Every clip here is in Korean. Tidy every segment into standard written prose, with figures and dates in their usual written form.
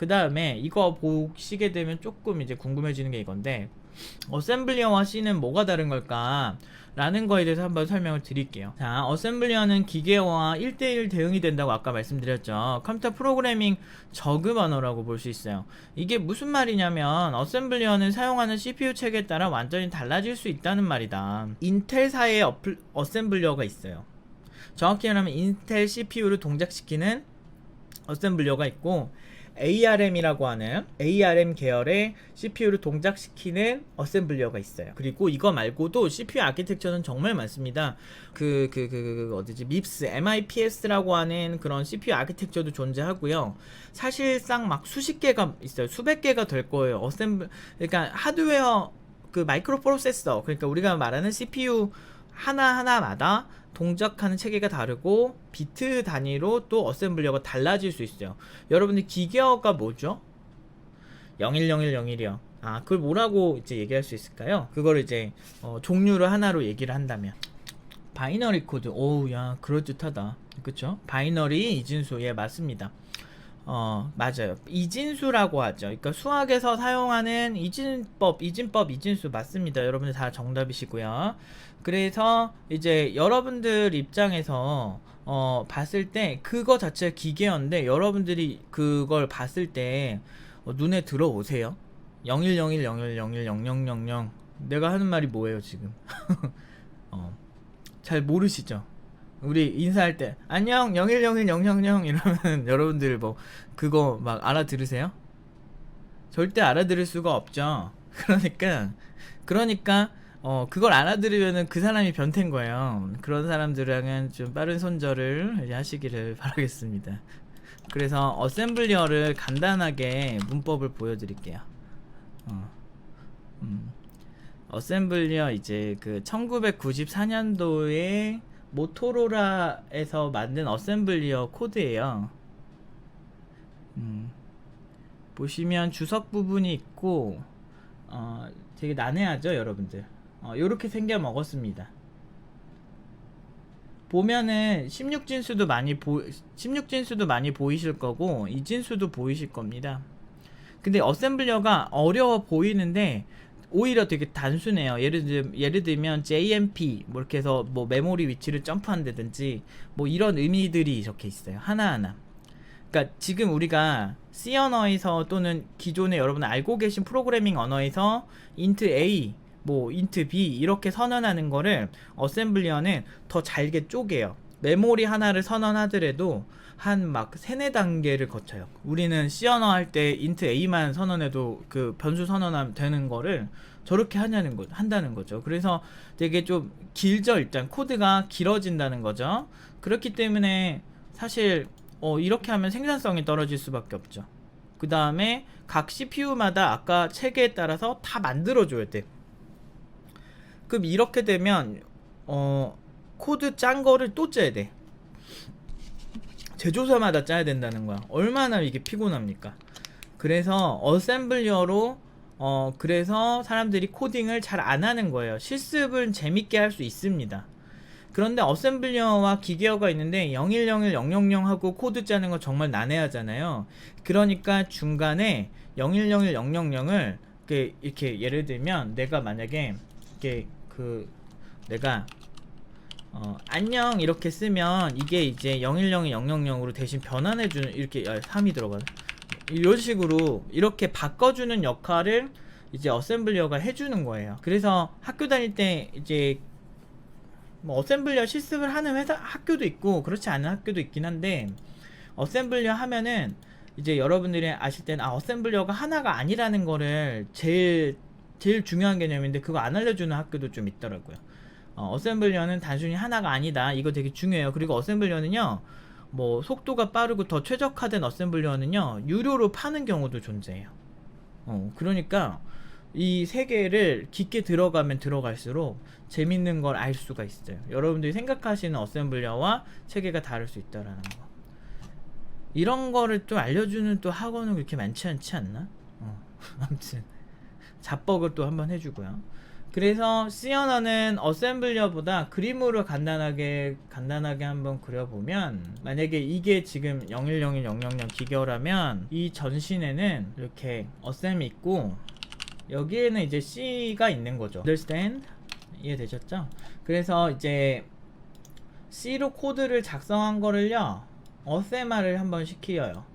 그 다음에 이거 보시게 되면 조금 이제 궁금해지는 게 이건데, 어셈블리어와 C는 뭐가 다른 걸까? 라는 거에 대해서 한번 설명을 드릴게요. 자, 어셈블리어는 기계어와 1대1 대응이 된다고 아까 말씀드렸죠. 컴퓨터 프로그래밍 저급 언어라고 볼 수 있어요. 이게 무슨 말이냐면, 어셈블리어는 사용하는 CPU 체계에 따라 완전히 달라질 수 있다는 말이다. 인텔사의 어셈블리어가 있어요. 정확히 말하면 인텔 CPU를 동작시키는 어셈블리어가 있고, ARM이라고 하는 ARM 계열의 CPU를 동작시키는 어셈블리어가 있어요. 그리고 이거 말고도 CPU 아키텍처는 정말 많습니다. 어디지? MIPS, MIPS라고 하는 그런 CPU 아키텍처도 존재하고요. 사실상 막 수십 개가 있어요. 수백 개가 될 거예요. 그러니까 하드웨어, 마이크로 프로세서, 그러니까 우리가 말하는 CPU 하나하나마다 동작하는 체계가 다르고 비트 단위로 또 어셈블리어가 달라질 수 있어요. 여러분들 기계어가 뭐죠? 0101이요. 그걸 뭐라고 이제 얘기할 수 있을까요? 그걸 이제 종류를 하나로 얘기를 한다면 바이너리 코드. 오우, 야, 그럴듯하다. 그쵸? 바이너리 이진수. 예, 맞습니다. 맞아요. 이진수라고 하죠. 그러니까 수학에서 사용하는 이진수 맞습니다. 여러분들 다 정답이시고요. 그래서 이제 여러분들 입장에서 봤을 때 그거 자체가 기계어인데, 여러분들이 그걸 봤을 때 눈에 들어오세요? 010101010000 내가 하는 말이 뭐예요 지금? 잘 모르시죠? 우리 인사할 때 안녕 01010000 이러면 여러분들 뭐 그거 막 알아들으세요? 절대 알아들을 수가 없죠. 그러니까 그걸 알아들으면은 그 사람이 변태인 거예요. 그런 사람들랑은 좀 빠른 손절을 이제 하시기를 바라겠습니다. 그래서 어셈블리어를 간단하게 문법을 보여드릴게요. 어셈블리어 이제 1994년도에 모토로라에서 만든 어셈블리어 코드예요. 보시면 주석 부분이 있고 되게 난해하죠 여러분들. 요렇게 생겨 먹었습니다. 보면은 16진수도 많이 보이실 거고 이진수도 보이실 겁니다. 근데 어셈블리어가 어려워 보이는데 오히려 되게 단순해요. 예를 들면 JMP 뭐 이렇게 해서 뭐 메모리 위치를 점프한다든지 뭐 이런 의미들이 적혀 있어요. 하나하나. 그러니까 지금 우리가 C 언어에서 또는 기존에 여러분 알고 계신 프로그래밍 언어에서 int A 뭐 int B 이렇게 선언하는 거를 어셈블리어는 더 잘게 쪼개요. 메모리 하나를 선언하더라도 한 막 3-4단계를 거쳐요. 우리는 C 언어 할 때 int A만 선언해도 그 변수 선언하면 되는 거를 저렇게 한다는 거죠. 그래서 되게 좀 길죠. 일단 코드가 길어진다는 거죠. 그렇기 때문에 사실 이렇게 하면 생산성이 떨어질 수밖에 없죠. 그 다음에 각 CPU마다 아까 체계에 따라서 다 만들어줘야 돼. 그럼 이렇게 되면 코드 짠 거를 또 짜야 돼. 제조사마다 짜야 된다는 거야. 얼마나 이게 피곤합니까? 그래서 어셈블리어로 그래서 사람들이 코딩을 잘 안 하는 거예요. 실습은 재밌게 할 수 있습니다. 그런데 어셈블리어와 기계어가 있는데 010100 하고 코드 짜는 거 정말 난해하잖아요. 그러니까 중간에 010100을 이렇게 예를 들면 내가 만약에 이렇게 내가 안녕 이렇게 쓰면 이게 이제 010100으로 대신 변환해주는, 이렇게 3이 들어가네. 이런 식으로 이렇게 바꿔주는 역할을 이제 어셈블리어가 해주는 거예요. 그래서 학교 다닐 때 이제 뭐 어셈블리어 실습을 하는 학교도 있고 그렇지 않은 학교도 있긴 한데, 어셈블리어 하면은 이제 여러분들이 아실 때는 어셈블리어가 하나가 아니라는 거를 제일 중요한 개념인데 그거 안 알려주는 학교도 좀 있더라고요. 어셈블리어는 단순히 하나가 아니다. 이거 되게 중요해요. 그리고 어셈블리어는요, 뭐 속도가 빠르고 더 최적화된 어셈블리어는요 유료로 파는 경우도 존재해요. 그러니까 이 세계를 깊게 들어가면 들어갈수록 재밌는 걸 알 수가 있어요. 여러분들이 생각하시는 어셈블리어와 체계가 다를 수 있다라는 거. 이런 거를 또 알려주는 또 학원은 그렇게 많지 않지 않나? 아무튼 자뻑을 또 한번 해주고요. 그래서 C 언어는 어셈블리어보다 그림으로 간단하게 한번 그려보면, 만약에 이게 지금 01010000 기계어라면 이 전신에는 이렇게 어셈이 있고 여기에는 이제 C가 있는 거죠. understand? 이해되셨죠? 그래서 이제 C로 코드를 작성한 거를요 어셈화를 한번 시켜요.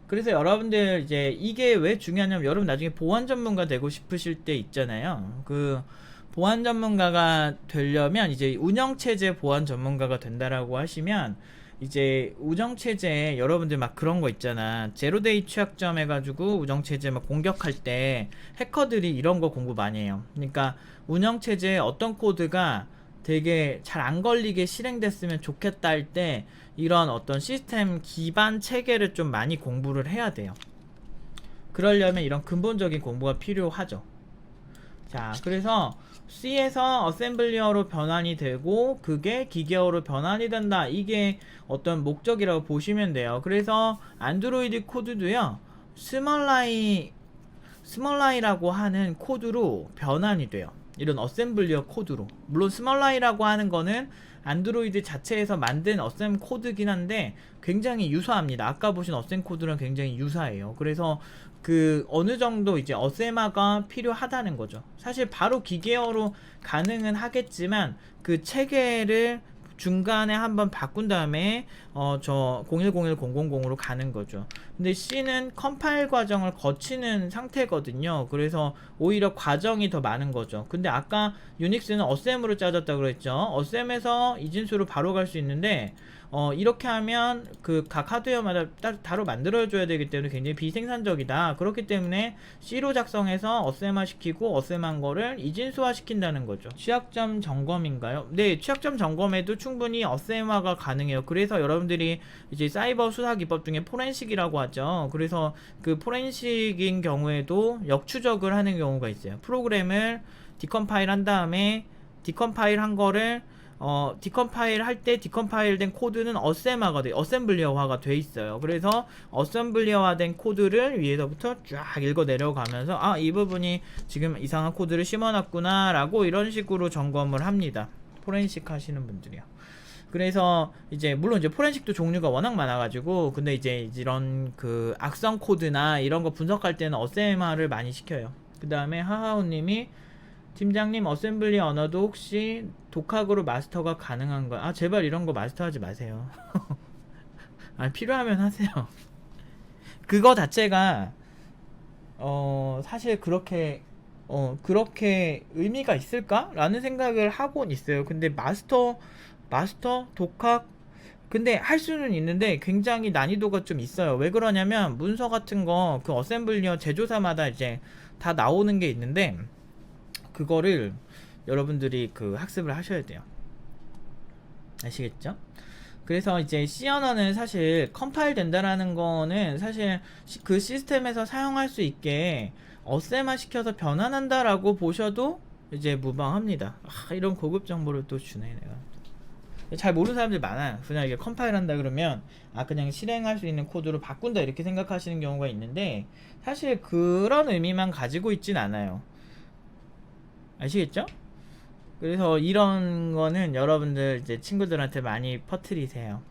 그래서 여러분들 이제 이게 왜 중요하냐면, 여러분 나중에 보안 전문가 되고 싶으실 때 있잖아요. 그 보안 전문가가 되려면 이제 운영체제 보안 전문가가 된다라고 하시면, 이제 운영체제에 여러분들 막 그런 거 있잖아. 제로데이 취약점 해가지고 운영체제 막 공격할 때 해커들이 이런 거 공부 많이 해요. 그러니까 운영체제에 어떤 코드가 되게 잘 안 걸리게 실행됐으면 좋겠다 할 때 이런 어떤 시스템 기반 체계를 좀 많이 공부를 해야 돼요. 그러려면 이런 근본적인 공부가 필요하죠. 자, 그래서 C에서 어셈블리어로 변환이 되고 그게 기계어로 변환이 된다. 이게 어떤 목적이라고 보시면 돼요. 그래서 안드로이드 코드도요 스몰라이라고 하는 코드로 변환이 돼요. 이런 어셈블리어 코드로. 물론 스몰라이라고 하는 거는 안드로이드 자체에서 만든 어셈 코드긴 한데 굉장히 유사합니다. 아까 보신 어셈 코드랑 굉장히 유사해요. 그래서 그 어느 정도 이제 어셈화가 필요하다는 거죠. 사실 바로 기계어로 가능은 하겠지만 그 체계를 중간에 한번 바꾼 다음에 저 010100으로 가는 거죠. 근데 C는 컴파일 과정을 거치는 상태거든요. 그래서 오히려 과정이 더 많은 거죠. 근데 아까 유닉스는 어셈으로 짜졌다고 그랬죠. 어셈에서 이진수로 바로 갈 수 있는데 이렇게 하면 그 각 하드웨어마다 따로 만들어줘야 되기 때문에 굉장히 비생산적이다. 그렇기 때문에 C로 작성해서 어셈화 시키고 어셈한 거를 이진수화 시킨다는 거죠. 취약점 점검인가요? 네, 취약점 점검에도 충분히 어셈화가 가능해요. 그래서 여러분들이 이제 사이버 수사 기법 중에 포렌식이라고 하죠. 그래서 그 포렌식인 경우에도 역추적을 하는 경우가 있어요. 프로그램을 디컴파일 한 다음에 디컴파일 한 거를 디컴파일 할 때 디컴파일 된 코드는 어셈블리어화가 돼 있어요. 그래서 어셈블리어화 된 코드를 위에서부터 쫙 읽어 내려가면서 아, 이 부분이 지금 이상한 코드를 심어놨구나 라고 이런 식으로 점검을 합니다. 포렌식 하시는 분들이요. 그래서 이제 물론 이제 포렌식도 종류가 워낙 많아가지고, 근데 이제 이런 그 악성 코드나 이런 거 분석할 때는 어셈화를 많이 시켜요. 그 다음에 하하우님이 팀장님 어셈블리 언어도 혹시 독학으로 마스터가 가능한가요? 아, 제발 이런 거 마스터하지 마세요. 아, 필요하면 하세요. 그거 자체가 사실 그렇게 의미가 있을까? 라는 생각을 하곤 있어요. 근데 마스터 독학, 근데 할 수는 있는데 굉장히 난이도가 좀 있어요. 왜 그러냐면 문서 같은 거 그 어셈블리어 제조사마다 이제 다 나오는 게 있는데 그거를 여러분들이 그 학습을 하셔야 돼요. 아시겠죠? 그래서 이제 C 언어는 사실 컴파일 된다라는 거는 사실 그 시스템에서 사용할 수 있게 어셈화 시켜서 변환한다라고 보셔도 이제 무방합니다. 아, 이런 고급 정보를 또 주네 내가. 잘 모르는 사람들 많아요. 그냥 이게 컴파일 한다 그러면 아, 그냥 실행할 수 있는 코드로 바꾼다 이렇게 생각하시는 경우가 있는데 사실 그런 의미만 가지고 있진 않아요. 아시겠죠? 그래서 이런 거는 여러분들 이제 친구들한테 많이 퍼뜨리세요.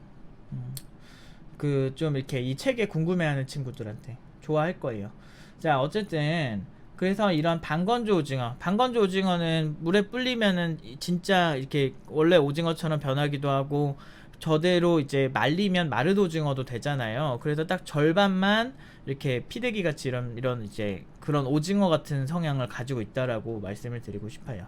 그 좀 이렇게 이 책에 궁금해하는 친구들한테 좋아할 거예요. 자, 어쨌든 그래서 이런 반건조 오징어는 물에 불리면은 진짜 이렇게 원래 오징어처럼 변하기도 하고 저대로 이제 말리면 마르드 오징어도 되잖아요. 그래서 딱 절반만 이렇게 피대기 같이 이런 이제 그런 오징어 같은 성향을 가지고 있다라고 말씀을 드리고 싶어요.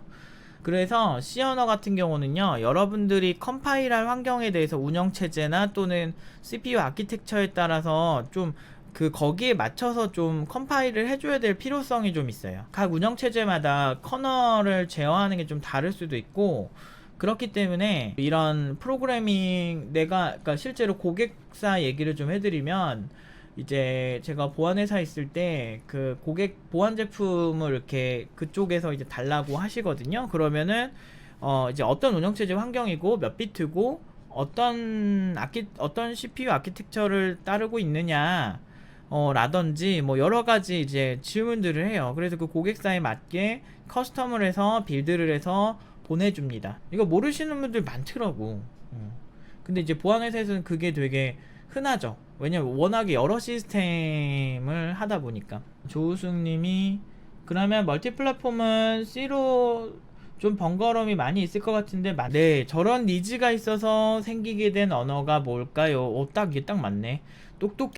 그래서 C 언어 같은 경우는요, 여러분들이 컴파일할 환경에 대해서 운영체제나 또는 CPU 아키텍처에 따라서 좀 거기에 맞춰서 좀 컴파일을 해줘야 될 필요성이 좀 있어요. 각 운영체제마다 커널을 제어하는 게 좀 다를 수도 있고, 그렇기 때문에 이런 프로그래밍 그러니까 실제로 고객사 얘기를 좀 해드리면, 이제 제가 보안회사 있을 때 그 고객 보안 제품을 이렇게 그쪽에서 이제 달라고 하시거든요. 그러면은 이제 어떤 운영체제 환경이고 몇 비트고 어떤 CPU 아키텍처를 따르고 있느냐, 라든지 뭐 여러 가지 이제 질문들을 해요. 그래서 그 고객사에 맞게 커스텀을 해서 빌드를 해서 보내줍니다. 이거 모르시는 분들 많더라고. 근데 이제 보안회사에서는 그게 되게 흔하죠. 왜냐면 워낙에 여러 시스템을 하다 보니까. 조우승님이 그러면 멀티플랫폼은 C로 좀 번거로움이 많이 있을 것 같은데 네, 저런 니즈가 있어서 생기게 된 언어가 뭘까요? 딱 이게 딱 맞네. 똑똑